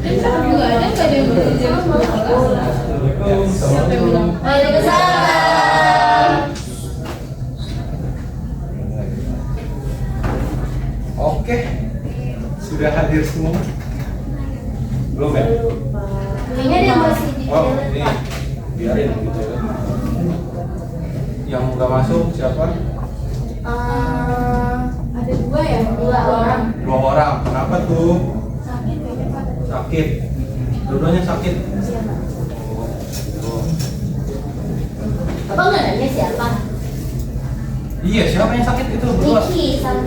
Nggak ada yang jam 12. Siapa yang bilang? Waalaikumsalam. Oke, sudah hadir semua? Belum ya? Ini ada yang masih di Oh, ini biarin gitu ya. Yang nggak masuk siapa? Ada dua ya? Dua orang. 2 orang. Kenapa tuh? Sakit kayaknya Pak. Sakit. Dua-duanya sakit. Oh. Bapak nggak nanya siapa? Iya, siapa yang sakit itu berdua?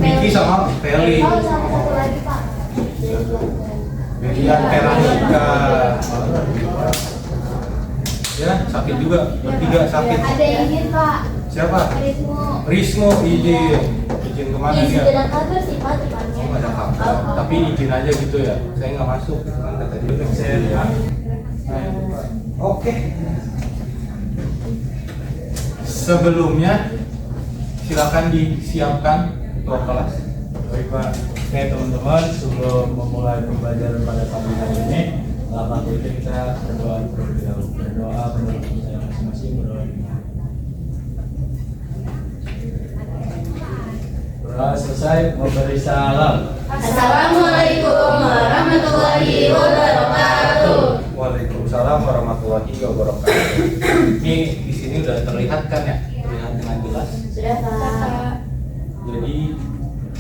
Niki sama Feli. Oh, sama satu lagi Pak. Median Veronica. Ya, sakit juga. Bertiga sakit. Ada izin Pak. Siapa? Rismo izin kemana Izin dia? tidak kabar sih Pak depannya. Oh, ada kabar. Tapi izin aja gitu ya. Saya nggak masuk. Kan kata dia saya. Oke. Sebelumnya silakan disiapkan ketua kelas. Baik Pak, oke teman-teman, sebelum memulai pembelajaran pada pagi hari ini, alangkah baiknya kita berdoa terlebih dahulu. Berdoa menurut saya masing-masing, berdoa Berdoa selesai, memberi salam. Assalamualaikum warahmatullahi wabarakatuh. Waalaikumsalam warahmatullahi wabarakatuh. Ini di sini udah terlihat kan ya? Terlihat dengan jelas. Sudah Pak. Jadi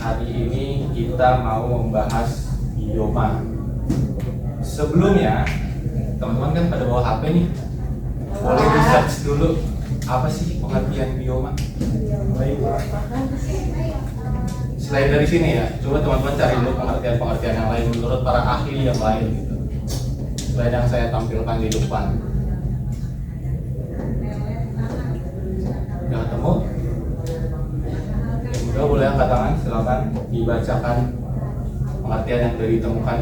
hari ini kita mau membahas bioma. Sebelumnya, teman-teman kan pada bawa HP nih. Boleh di search dulu apa sih pengertian bioma? Baik Pak. Selain dari sini ya, coba teman-teman cari dulu pengertian-pengertian yang lain menurut para ahli yang lain gitu. Selain yang saya tampilkan di depan. Udah ketemu? Udah, boleh angkat tangan, silakan dibacakan pengertian yang sudah ditemukan.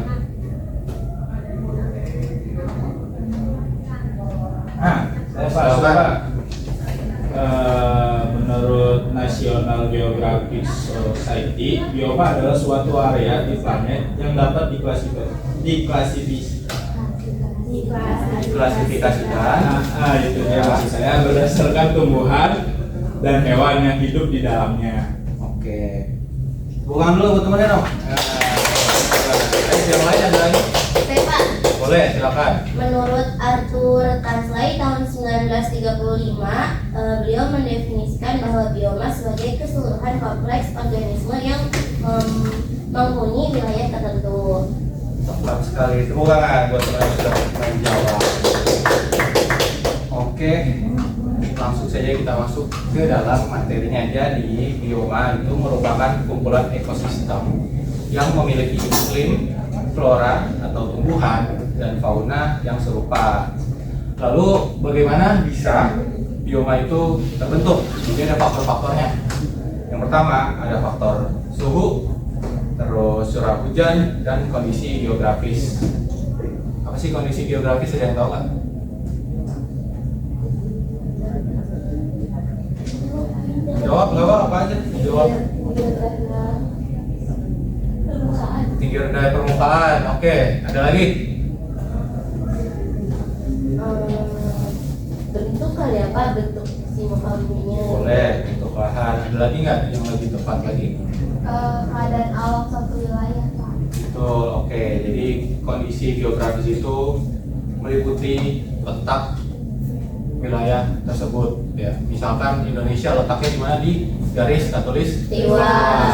Saya Pak, Pak. Menurut National Geographic Society, bioma adalah suatu area di planet yang dapat Diklasifikasikan. Itu dia maksud saya, berdasarkan tumbuhan dan hewan yang hidup di dalamnya. Oke. Bukan dulu buat temennya dong. Yang lain ada lagi? Saya Pak. Boleh, silakan. Menurut Arthur Tansley tahun 1935, beliau mendefinisikan bahwa bioma sebagai keseluruhan kompleks organisme yang menghuni wilayah tertentu. Tepat sekali. Tepuk tangan buat teman yang sudah menjawab. Oke. Langsung saja kita masuk ke dalam materinya. Jadi bioma itu merupakan kumpulan ekosistem yang memiliki iklim, flora atau tumbuhan dan fauna yang serupa. Lalu bagaimana bisa bioma itu terbentuk? Jadi ada faktor-faktornya. Yang pertama ada faktor suhu, terus curah hujan dan kondisi geografis. Apa sih kondisi geografis, ada yang tahu nggak? Jawab, nggak apa aja. Jawab. Tinggi rendah permukaan. Oke, ada lagi? Bentuk kali ya Pak, bentuk si muka buminya. Boleh, bentuk lahan. Ada lagi nggak yang lebih tepat lagi? Keadaan alam suatu wilayah Pak. Betul, oke. Jadi kondisi geografis itu meliputi letak wilayah tersebut. Ya, misalkan Indonesia letaknya di mana, di garis katulistiwa.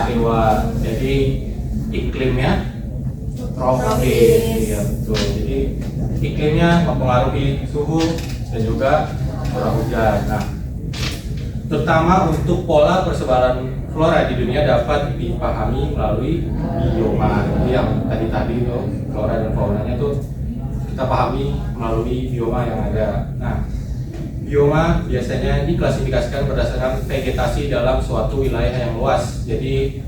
Istiwa. Jadi iklimnya tropis. Ya, betul. Jadi iklimnya mempengaruhi suhu dan juga curah hujan. Nah, terutama untuk pola persebaran flora di dunia dapat dipahami melalui bioma. Jadi yang tadi itu flora dan faunanya itu kita pahami melalui bioma yang ada. Nah, bioma biasanya diklasifikasikan berdasarkan vegetasi dalam suatu wilayah yang luas. Jadi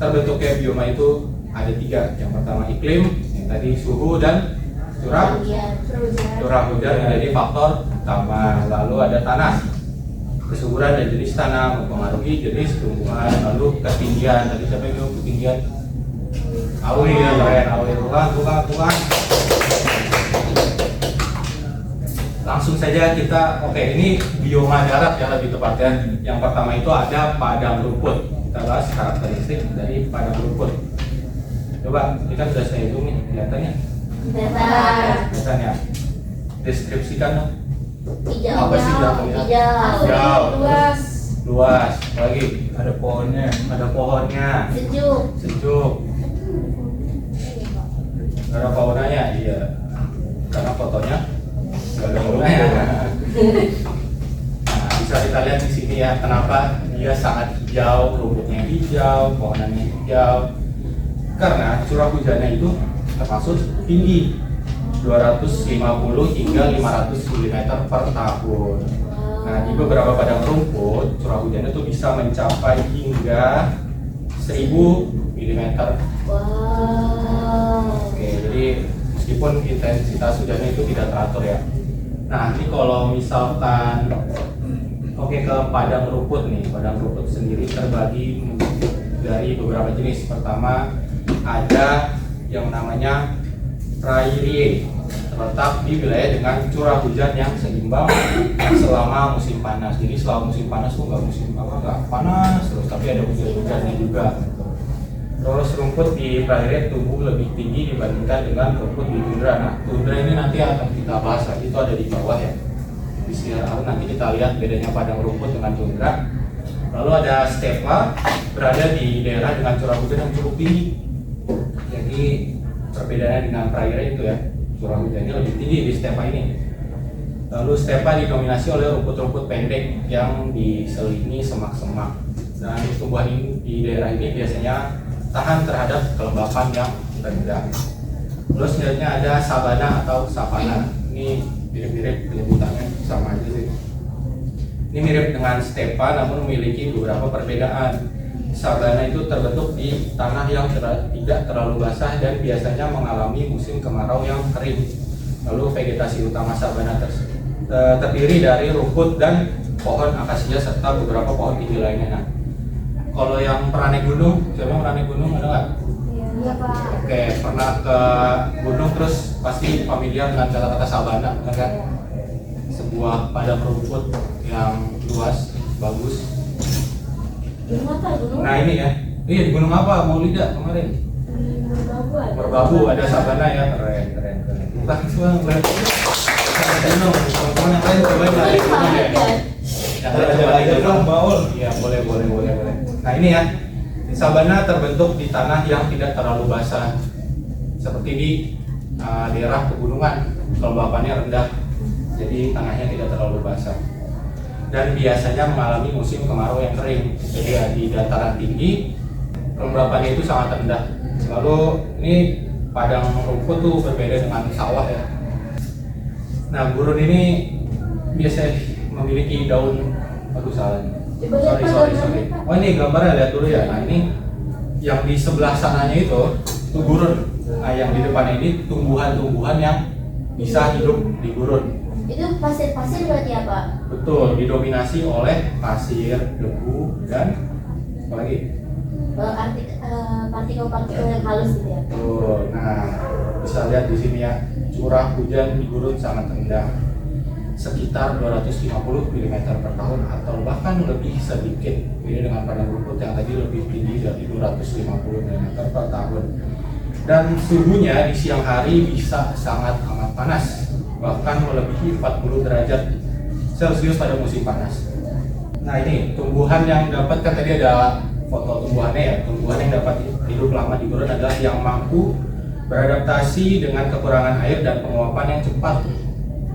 terbentuknya bioma itu ada 3. Yang pertama iklim, yang tadi suhu dan curah hujan menjadi faktor utama. Lalu ada tanah, kesuburan dan jenis tanah mempengaruhi jenis tumbuhan. Lalu ketinggian, tadi siapa yang bilang ketinggian? Awi ya keren, awi bukan. Langsung saja kita, oke ini bioma darat ya lebih tepatnya. Yang pertama itu ada padang rumput. Kita bahas karakteristik dari padang rumput. Coba kita sudah saya hitung nih, kelihatannya. Kelihatan ya. Deskripsikan dong. Hijau. Apa sih yang terlihat? Hijau. Luas. Luas. Lagi Ada pohonnya. ada pohonnya. Sejuk. Ada faunanya, iya. Karena fotonya nggak ada faunanya. Nah, bisa kita lihat di sini ya, kenapa dia sangat hijau, rumputnya hijau, pohonannya hijau. Karena curah hujannya itu termasuk tinggi, 250 hingga 500 mm per tahun. Nah, di beberapa padang rumput, curah hujannya itu bisa mencapai hingga 1000 mm. Wow. Oke, jadi meskipun intensitas hujannya itu tidak teratur ya. Nah, ini kalau misalkan ke padang rumput nih, padang rumput sendiri terbagi dari beberapa jenis. Pertama ada yang namanya prairie, terletak di wilayah dengan curah hujan yang seimbang selama musim panas. Jadi selama musim panas tuh nggak panas terus, tapi ada hujan-hujannya juga. Terus rumput di prairie tumbuh lebih tinggi dibandingkan dengan rumput di tundra. Nah, tundra ini nanti akan kita bahas lagi, itu ada di bawah ya. Di sini nanti kita lihat bedanya padang rumput dengan tundra. Lalu ada stepa, berada di daerah dengan curah hujan yang cukup tinggi. Jadi perbedaannya dengan prairie itu ya, curah hujannya lebih tinggi di stepa ini. Lalu stepa didominasi oleh rumput-rumput pendek yang diselingi semak-semak. Dan tumbuhan ini di daerah ini biasanya tahan terhadap kelembapan yang rendah. Terus selanjutnya ada sabana atau savana. Ini mirip-mirip penyebutannya, sama aja sih. Ini mirip dengan stepa namun memiliki beberapa perbedaan. Sabana itu terbentuk di tanah yang tidak terlalu basah dan biasanya mengalami musim kemarau yang kering. Lalu vegetasi utama sabana terdiri dari rumput dan pohon akasia serta beberapa pohon tinggi lainnya. Nah, kalau yang pernah naik gunung, siapa yang pernah naik gunung, ada nggak? Iya, Pak. Oke, pernah ke gunung terus pasti familiar dengan kata-kata sabana, benar kan? Sebuah padang rumput yang luas, bagus. Gunung apa? Gunung? Nah ini ya, iya di gunung apa? Maulida kemarin. Merbabu ada sabana ya, keren. Bukan semua keren. Gunung, teman-teman yang lain cobain lah di gunung ya. Yang lain coba di gunung, Baul. Iya boleh. Nah ini ya, sabana terbentuk di tanah yang tidak terlalu basah, seperti di daerah pegunungan, kelembapannya rendah, jadi tanahnya tidak terlalu basah. Dan biasanya mengalami musim kemarau yang kering. Jadi ya, di dataran tinggi kelembapannya itu sangat rendah. Lalu ini padang rumput tuh berbeda dengan sawah ya. Nah, gurun ini biasanya memiliki daun, sorry. Oh ini gambarnya, lihat dulu ya. Nah ini yang di sebelah sananya itu gurun. Nah yang di depan ini tumbuhan-tumbuhan yang bisa hidup di gurun. Itu pasir-pasir berarti apa? Betul, didominasi oleh pasir, debu, dan apa lagi? Partikel-partikel yang halus gitu ya. Betul. Nah, bisa lihat di sini ya, curah hujan di gurun sangat rendah, sekitar 250 mm per tahun atau bahkan lebih sedikit. Beda dengan padang rumput yang tadi lebih tinggi dari 250 mm per tahun. Dan suhunya di siang hari bisa sangat amat panas, bahkan melebihi 40 derajat Celcius pada musim panas. Nah ini tumbuhan yang dapat, kan tadi ada foto tumbuhannya ya. Tumbuhan yang dapat hidup lama di gurun adalah yang mampu beradaptasi dengan kekurangan air dan penguapan yang cepat.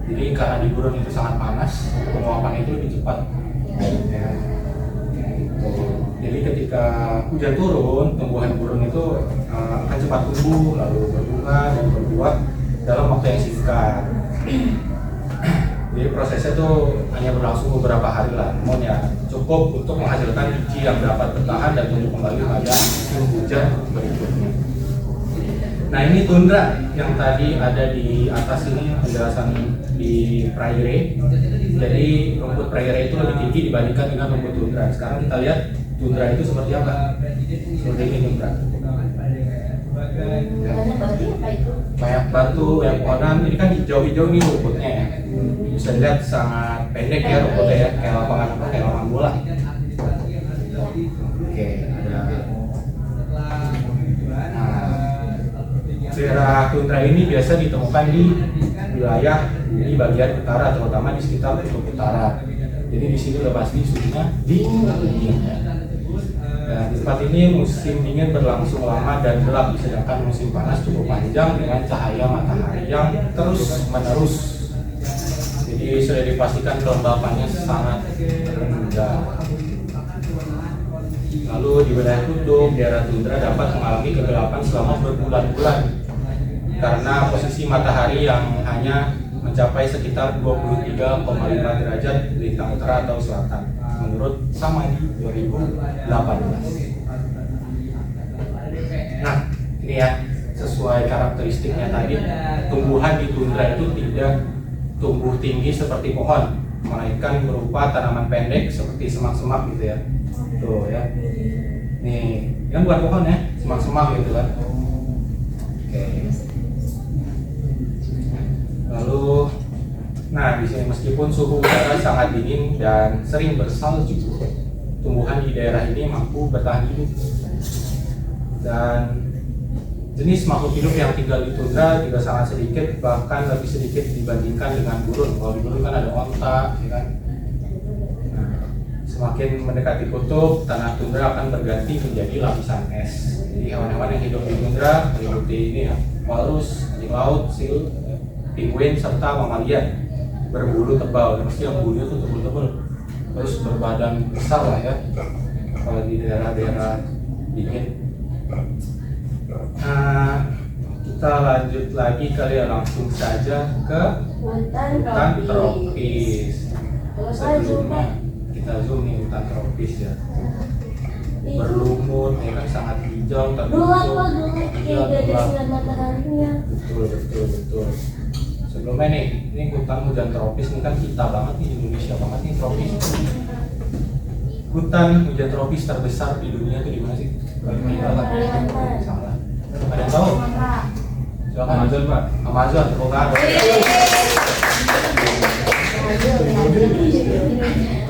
Jadi karena di gurun itu sangat panas, penguapan itu lebih cepat. Ya. Jadi ketika hujan turun, tumbuhan gurun itu akan cepat tumbuh, lalu berbunga dan berbuah dalam waktu yang singkat. Jadi prosesnya tuh hanya berlangsung beberapa hari lah, namun ya cukup untuk menghasilkan biji yang dapat bertahan dan tumbuh kembali pada musim hujan berikutnya. Nah ini tundra yang tadi ada di atas ini penjelasan di prairie. Jadi rumput prairie itu lebih tinggi dibandingkan dengan rumput tundra. Sekarang kita lihat tundra itu seperti apa? Seperti ini tundra. Banyak berarti apa itu? Banyak batu, banyak pohonan. Ini kan hijau-hijau nih rumputnya ya. Bisa dilihat sangat pendek ya rumputnya ya, kayak lapangan apa, kayak lapangan bola. Oke, ada. Daerah tundra ini biasa ditemukan di wilayah di bagian utara, terutama di sekitar kutub utara. Jadi di sini udah pasti suhunya dingin ya. Dan di tempat ini musim dingin berlangsung lama dan gelap, sedangkan musim panas cukup panjang dengan cahaya matahari yang terus menerus. Jadi sudah dipastikan kelembapannya sangat rendah. Lalu di wilayah kutub, daerah tundra dapat mengalami kegelapan selama berbulan-bulan karena posisi matahari yang hanya mencapai sekitar 23,5 derajat lintang utara atau selatan menurut Samadi 2018. Nah, ini ya sesuai karakteristiknya tadi, tumbuhan di tundra itu tidak tumbuh tinggi seperti pohon, melainkan berupa tanaman pendek seperti semak-semak gitu ya. Tuh ya. Nih, kan bukan pohon ya, semak-semak gitu kan. Oke. Lalu, nah di sini meskipun suhu udara sangat dingin dan sering bersalju, tumbuhan di daerah ini mampu bertahan hidup. Dan jenis makhluk hidup yang tinggal di tundra juga sangat sedikit, bahkan lebih sedikit dibandingkan dengan gurun. Kalau di gurun kan ada onta, ya kan. Nah, semakin mendekati kutub, tanah tundra akan berganti menjadi lapisan es. Jadi hewan-hewan yang hidup di tundra meliputi ini ya, walrus, anjing laut, sil, penguin serta mamalia berbulu tebal. Mesti yang bulunya tuh tebal-tebal, terus berbadan besar lah ya kalau di daerah-daerah dingin. Nah, kita lanjut lagi kali ya, langsung saja ke hutan tropis. Sebelumnya kita zoom nih hutan tropis ya, berlumut ya kan, sangat hijau tertutup. Betul. Sebelumnya nih, ini hutan hujan tropis ini kan kita banget nih, Indonesia banget nih tropis. Hutan hujan tropis terbesar di dunia itu di mana sih? Salah. Ada yang tahu? Silakan. Amazon, Pak. Amazon, tepuk tangan.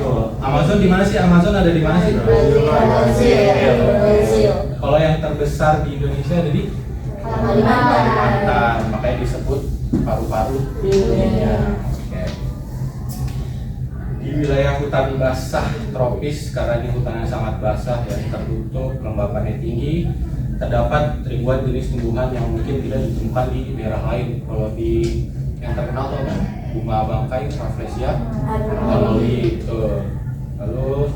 Tuh, Amazon di mana sih? Amazon ada di mana sih? Kalau yang terbesar di Indonesia ada di Kalimantan, makanya disebut paru-paru dunia. Oke. Di wilayah hutan basah tropis, karena ini hutannya sangat basah ya, tertutup, kelembapannya tinggi, terdapat ribuan jenis tumbuhan yang mungkin tidak ditemukan di daerah lain. Kalau di yang terkenal tuh kan bunga bangkai, Rafflesia annually itu. Lalu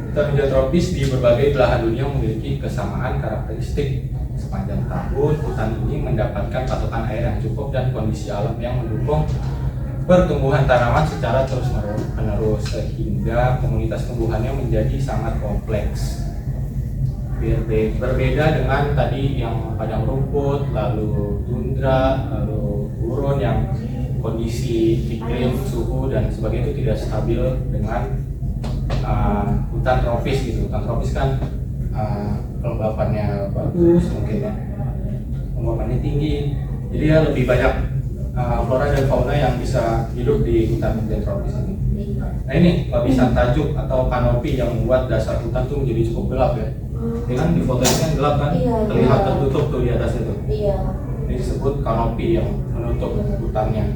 hutan hujan tropis di berbagai belahan dunia memiliki kesamaan karakteristik. Sepanjang tahun, hutan ini mendapatkan pasokan air yang cukup dan kondisi alam yang mendukung pertumbuhan tanaman secara terus-menerus, sehingga komunitas tumbuhannya menjadi sangat kompleks. Berbeda dengan tadi yang padang rumput, lalu tundra, lalu gurun yang kondisi iklim, suhu dan sebagainya itu tidak stabil dengan hutan tropis gitu. Hutan tropis kan kelembapannya bagus, mungkin ya, kelembapannya tinggi, jadi ya lebih banyak flora dan fauna yang bisa hidup di hutan hujan tropis ini. Nah ini lapisan tajuk atau kanopi yang membuat dasar hutan tuh menjadi cukup gelap ya. Ini kan di foto ini kan gelap kan, terlihat tertutup tuh di atas itu. Ini disebut kanopi yang menutup hutannya,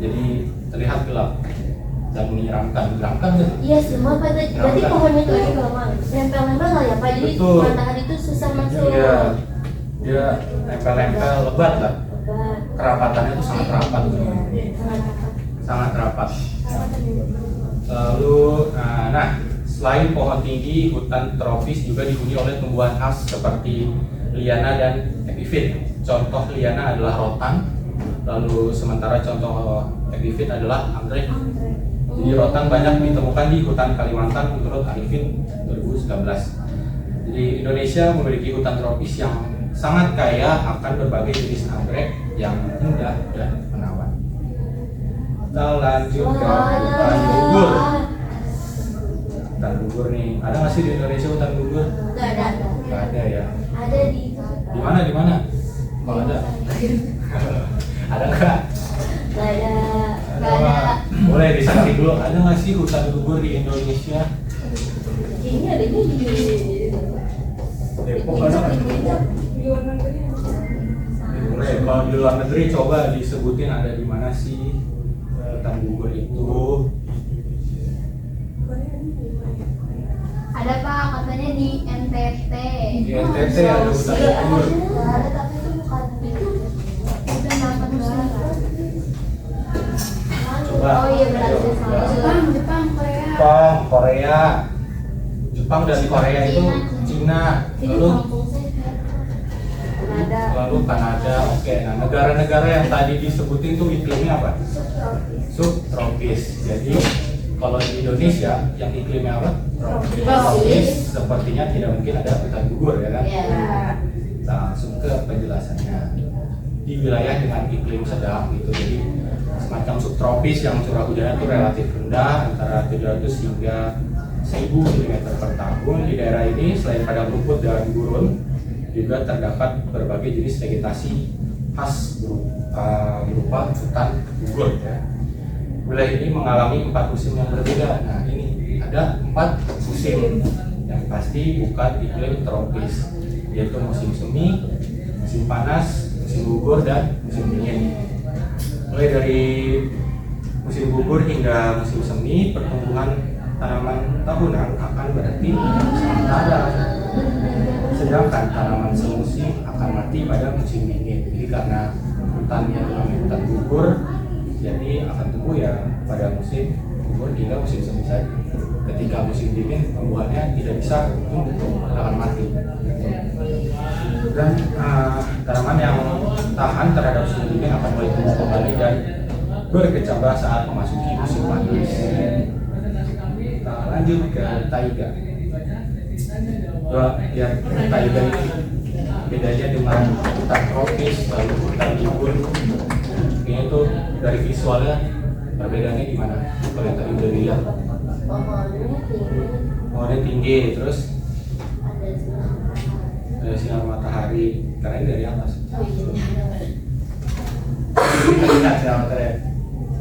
jadi terlihat gelap dan menyeramkan. Menyeramkan kan? Iya semua Pak, berarti pohonnya itu nempel-nempel lah ya Pak, jadi Betul. matahari itu susah masuk. Iya, dia nempel-nempel, lebat lah. Kerapatannya itu sangat rapat, sangat rapat. Lalu, nah selain pohon tinggi, hutan tropis juga dihuni oleh tumbuhan khas seperti liana dan epifit. Contoh liana adalah rotan, lalu sementara contoh epifit adalah anggrek. Jadi rotan banyak ditemukan di hutan Kalimantan menurut Arifin 2019. Jadi Indonesia memiliki hutan tropis yang sangat kaya akan berbagai jenis anggrek yang indah dan menawan. Kita lanjut ke hutan gugur. Hutan gugur nih, ada nggak sih di Indonesia hutan gugur? Nggak ada. Nggak ada ya. Ada di Di mana? Kalau ada. Ada nggak? Nggak ada. Ada Pak. Boleh disaksikan dulu. Ada nggak sih hutan gugur di Indonesia? Ini adanya di Depok ada nggak? Di luar negeri. Boleh. Kalau di luar negeri coba disebutin ada di mana sih hutan gugur itu? Ada Pak, katanya di NTT. Di NTT ada hutan gugur. ada tapi itu bukan itu. Udah dapat negara. Coba. Oh iya berarti salah. Jepang, Korea. Jepang, Korea. Jepang dan Korea itu Cina. Lalu Kanada. Oke. Nah, negara-negara yang tadi disebutin tuh iklimnya apa? Subtropis. Jadi kalau di Indonesia yang iklimnya apa? Tropis. Sepertinya tidak mungkin ada hutan gugur ya kan? Iya. Kita langsung ke penjelasannya. Di wilayah dengan iklim sedang gitu, jadi semacam subtropis yang curah hujannya itu relatif rendah antara 700 hingga 1000 mm per tahun. Di daerah ini selain padang rumput dan gurun juga terdapat berbagai jenis vegetasi khas berupa hutan gugur ya. Wilayah ini mengalami 4 musim yang berbeda. Nah ini ada 4 musim yang pasti bukan iklim tropis, yaitu musim semi, musim panas, musim gugur, dan musim dingin. Mulai dari musim gugur hingga musim semi, pertumbuhan tanaman tahunan akan berhenti sementara, sedangkan tanaman semusim akan mati pada musim dingin. Jadi karena hutannya namanya hutan gugur, jadi akan tumbuh ya pada musim gugur hingga musim semi saja. Ketika musim dingin, tumbuhannya tidak bisa tumbuh, akan mati. Dan tanaman yang tahan terhadap suhu dingin akan mulai tumbuh kembali dan berkecambah saat memasuki musim panas. Kita lanjut ke taiga. Ya, taiga ini bedanya dengan hutan tropis lalu hutan gugur. Ini tuh dari visualnya perbedaannya gimana? Kalau yang tadi udah dilihat, pohonnya tinggi, terus ada sinar matahari, karena ini dari atas. Kita lihat sinar matahari,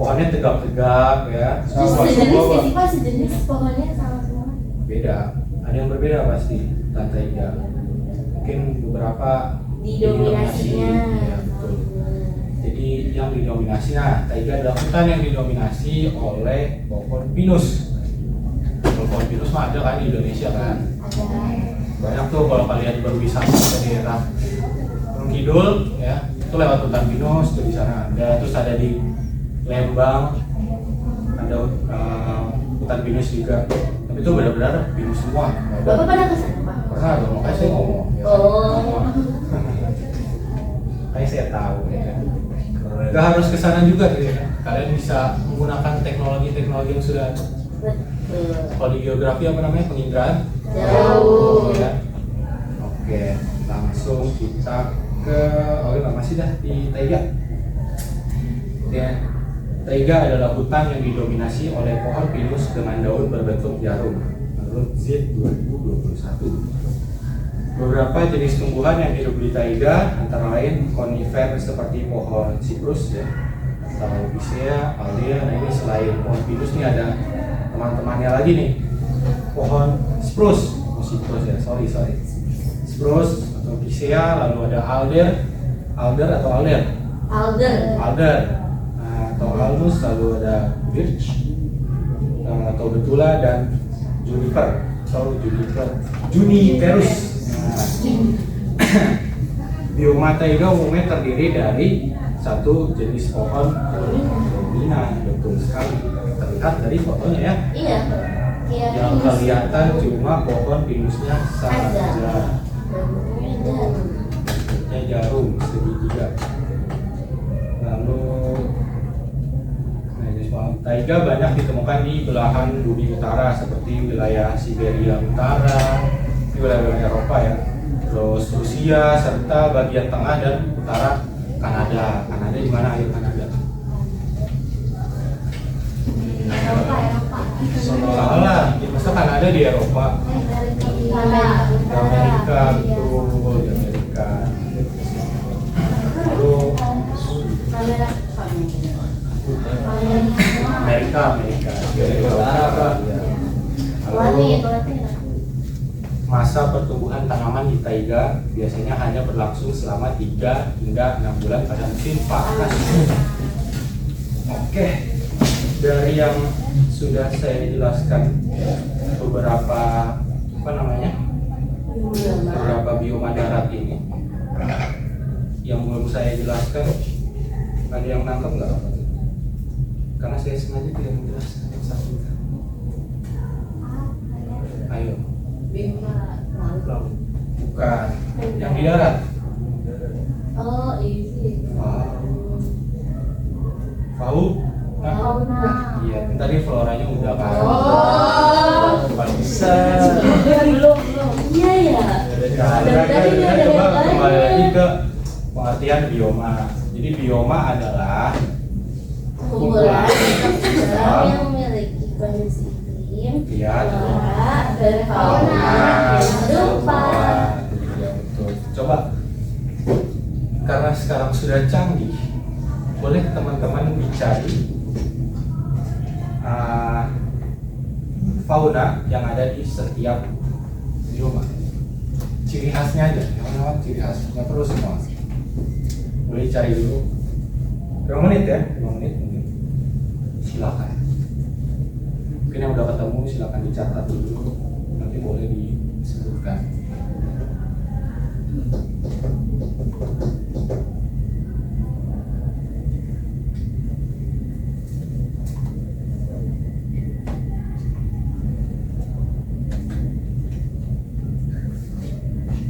pohonnya tegap-tegap ya. Sejenis pohonnya sama semua. Beda, ada yang berbeda pasti hutan taiga. Mungkin beberapa Didominasinya. Ya, betul. Jadi yang didominasi, nah taiga adalah hutan yang didominasi oleh pohon pinus. Kalau pohon pinus mah ada kan di Indonesia kan? Banyak tuh kalau kalian berwisata ke daerah Gunung Kidul ya, itu lewat hutan pinus tuh di sana ada. Terus ada di Lembang ada hutan pinus juga. Tapi itu benar-benar pinus semua. Bapak pernah ke sana, Pak? Pernah dong, makanya saya ngomong. Ya. Oh. Kayak saya tahu ya. Gak harus ke sana juga gitu ya. Kalian bisa menggunakan teknologi yang sudah ada. Betul. Kalau di geografi apa namanya? Penginderaan Jauh. ya. Oke, langsung kita ke masih dah di taiga. Ya. Taiga adalah hutan yang didominasi oleh pohon pinus dengan daun berbentuk jarum menurut ZID 2021. Beberapa jenis tumbuhan yang hidup di taiga antara lain konifer seperti pohon siprus ya, atau Picea, Aldea. Nah ini selain pohon pinus nih ada teman-temannya lagi nih, pohon spruce, ya, sorry, spruce atau Picea, lalu ada alder atau alnus, lalu ada birch atau betula, dan juniperus. Bioma taiga umumnya terdiri dari satu jenis pohon dominan, betul sekali. Terlihat dari fotonya ya. Iya. Yang kelihatan cuma pohon pinusnya saja. Bentuknya jarum segitiga. Lalu jenis pohon taiga banyak ditemukan di belahan bumi utara seperti wilayah Siberia Utara, di wilayah Eropa ya, terus Rusia, serta bagian tengah dan utara Kanada. Kanada di mana air Kanada? Eropa. Salah, masa Kanada di Eropa? Di Amerika, betul, di Amerika. Kamera. Amerika. Ya. Wati Lalu itu wati. masa pertumbuhan tanaman di taiga biasanya hanya berlangsung selama 3 hingga 6 bulan pada musim panas. Oke, dari yang sudah saya jelaskan beberapa beberapa bioma darat ini, yang belum saya jelaskan, ada yang nangkep nggak? Karena saya sengaja tidak menjelaskan satu. Ayo. Bukan. Yang di darat. Oh, ini. Fauna. Fauna. Iya, tadi floranya udah kan. Bisa. Belum. Iya ya. Kita coba kembali lagi ke pengertian bioma. Jadi bioma adalah Kumpulan yang memiliki kondisi iklim, Iya, flora, dan fauna yang serupa. Iya, betul. Coba, karena sekarang sudah canggih, boleh teman-teman dicari fauna yang ada di setiap bioma. Ciri khasnya aja, yang ciri khas, nggak perlu semua. Boleh cari dulu. 5 menit ya, 5 menit mungkin. Silakan. Mungkin yang udah ketemu silakan dicatat dulu, nanti boleh disebutkan.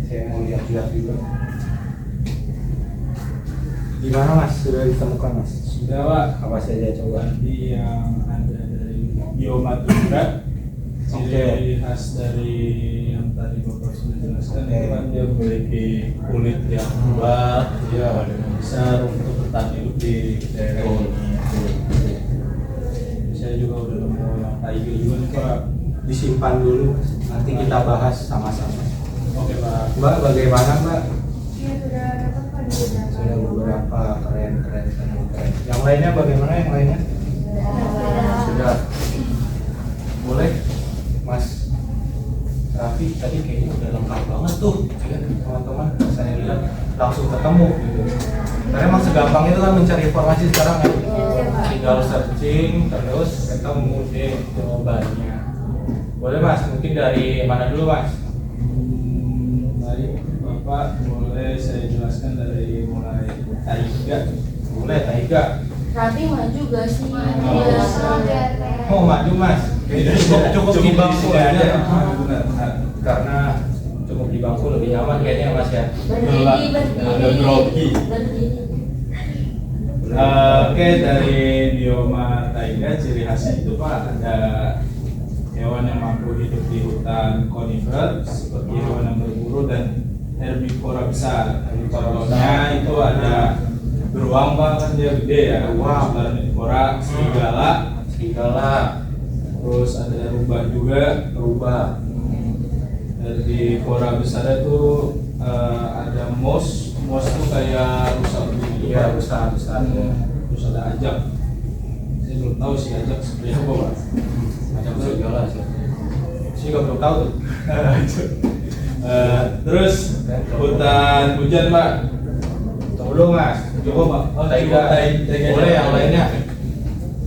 Saya mau lihat-lihat juga. Gimana Mas? Sudah ditemukan Mas? Sudah Pak. Apa saja coba? Tadi yang ada dari bioma tundra, ciri khas dari yang tadi Bapak sudah jelaskan itu kan dia memiliki kulit yang tebal, dia badan besar untuk bertahan hidup di daerah ini. Saya juga udah nemu yang taiga juga nih Pak. Disimpan dulu, nanti kita bahas sama-sama. Oke Pak. Mbak, bagaimana Mbak? Iya sudah dapat Pak di Sudah beberapa keren. Yang lainnya bagaimana yang lainnya? Sudah. Boleh, Mas Raffi tadi kayaknya udah lengkap banget tuh, ya, teman-teman. Saya lihat langsung ketemu gitu. Karena emang segampang itu kan mencari informasi sekarang ya. Tinggal searching terus ketemu deh jawabannya. Boleh Mas, mungkin dari mana dulu Mas? Baik Bapak, boleh saya jelaskan dari mulai taiga. Boleh, Taiga. Tapi maju gak sih? Mau maju Mas? Cukup di bangku aja. Karena cukup di bangku lebih nyaman kayaknya Mas ya. Ada grogi. Oke, dari bioma taiga ciri khasnya itu Pak ada hewan yang mampu hidup di hutan konifer seperti hewan yang berburu dan herbivora besar. Contohnya itu ada beruang Pak, kan dia gede ya. Beruang. Herbivora, Serigala. terus ada rubah juga. Herbivora besar itu ada mouse itu kayak rusa begini. Iya, rusa. Terus ada ajak. Saya belum tahu sih ajak seperti apa Pak. Macam serigala sih. Saya juga belum tahu tuh. Terus hutan hujan Pak. Tunggu dulu Mas. Coba Pak. Oh, Taiga. Taiga. Boleh yang lainnya.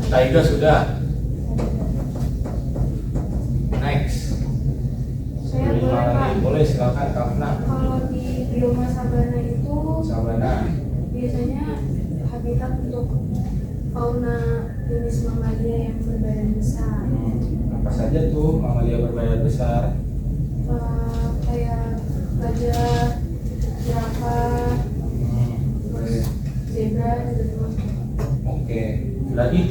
Taiga sudah. Next. Saya boleh Pak. Boleh silakan Kafna. Kalau di bioma sabana itu Sabana. biasanya habitat untuk fauna jenis mamalia yang berbadan besar. Apa saja tuh mamalia berbadan besar? Kayak gajah, jerapah, Boleh. zebra gitu. Oke. Lagi.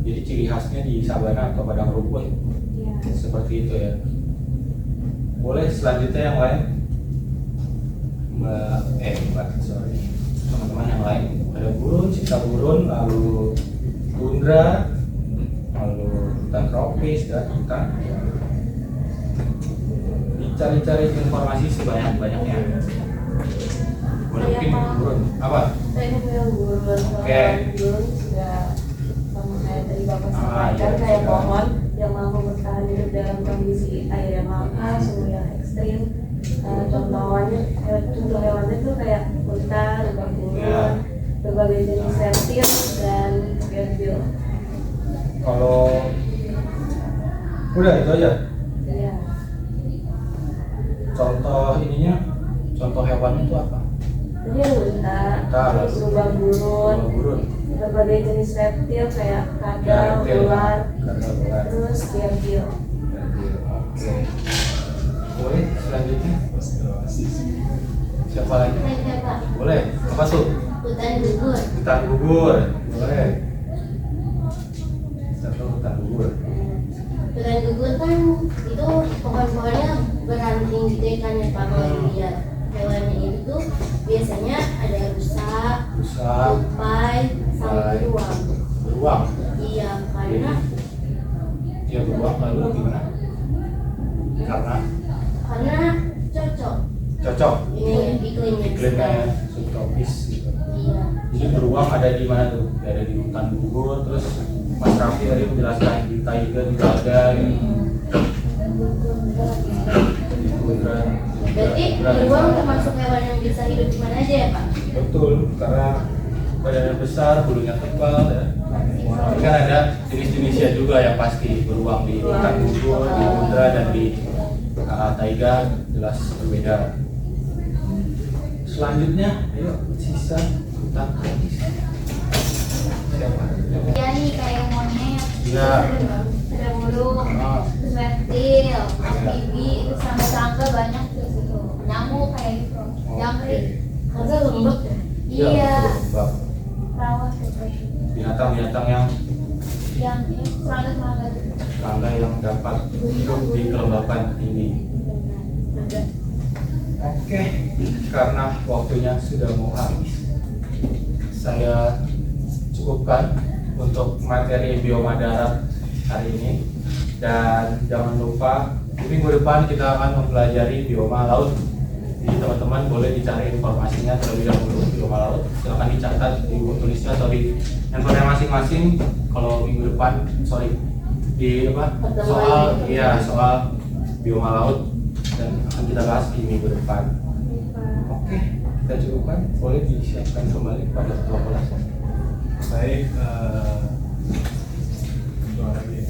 Jadi ciri khasnya di sabana atau padang rumput Ya. seperti itu ya. Boleh selanjutnya yang lain? Mbak, sorry. Teman-teman yang lain ada burun, cipta burun, lalu tundra, lalu hutan tropis dan hutan. Dicari-cari informasi sebanyak-banyaknya. Mungkin burun. Apa? Saya bilang burun. Oke. Burun juga sama kayak tadi Bapak Ah, sampaikan, iya, kayak iya. pohon yang mampu bertahan hidup dalam kondisi air yang langka, suhu yang ekstrim. Contoh hewannya tuh kayak unta, lebah bulun, Iya. berbagai jenis reptil dan reptil. Kalau udah itu aja. Iya. Contoh ininya, contoh hewannya itu apa? Jadi unta, terus lubang burun, Burun. berbagai jenis reptil kayak kadal, Reptil. ular, Kadal, ular. terus reptil. Oke. Boleh selanjutnya? Siapa lagi? Saya Pak, Boleh. Apa tuh? hutan gugur. Hutan gugur. Boleh. Contoh hutan gugur. Hutan gugur kan itu pohon-pohonnya beranting gitu ya kan ya Pak. Kalau lihat hewannya itu tuh biasanya ada rusa, Rusak. tupai, sama beruang. Beruang. Iya, karena Ya beruang lalu gimana? Karena cocok cocok. ini iklimnya. Iklimnya subtropis gitu. Iya. Jadi beruang ada di mana tuh? Ada di hutan gugur. Terus Mas Raffi tadi menjelaskan di taiga juga ada. Gitu. Di tundra. Berarti beruang termasuk hewan yang bisa hidup di mana aja ya Pak? Betul, karena badannya besar, bulunya tebal ya. Tapi kan ada jenis-jenisnya juga yang pasti beruang di hutan gugur, di tundra dan di taiga jelas berbeda. Selanjutnya, ayo sisa hutan tropis. Siapa? Ya nih kayak monyet, Iya. ada burung, Ah. terus reptil, amfibi, terus sama serangga banyak di situ. Nyamuk kayak gitu, jangkrik. Karena lembek ya. Iya, Lembab. perawat gitu. Binatang-binatang yang Serangga gitu. serangga yang dapat hidup di kelembapan tinggi. Oke, karena waktunya sudah mau habis, saya cukupkan untuk materi bioma darat hari ini. Dan jangan lupa di minggu depan kita akan mempelajari bioma laut. Jadi teman-teman boleh dicari informasinya terlebih dahulu bioma laut. Silahkan dicatat di buku tulisnya atau di handphone masing-masing. Kalau minggu depan, di apa? Soal bioma laut dan akan kita bahas di minggu depan. Oke, kita cukupkan. Boleh disiapkan kembali pada ketua kelas. Baik, doa lagi.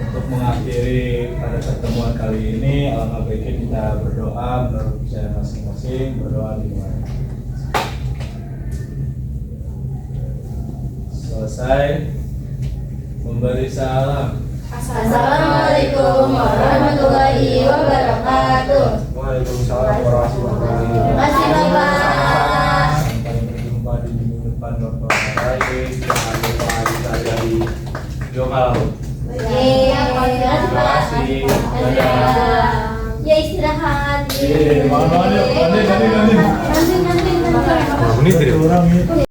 Untuk mengakhiri pada pertemuan kali ini, alangkah baiknya kita berdoa menurut saya masing-masing, berdoa di luar. Selesai memberi salam. Assalamualaikum warahmatullahi wabarakatuh. Waalaikumsalam warahmatullahi wabarakatuh. Terima kasih Bapak. Sampai berjumpa di minggu depan, Bapak. Baik, jangan lupa dipelajari bioma laut. Terima Terima kasih. Dadah. Ya istirahat. Mana? Ganti. Nanti. Menit tidak? Orang ini.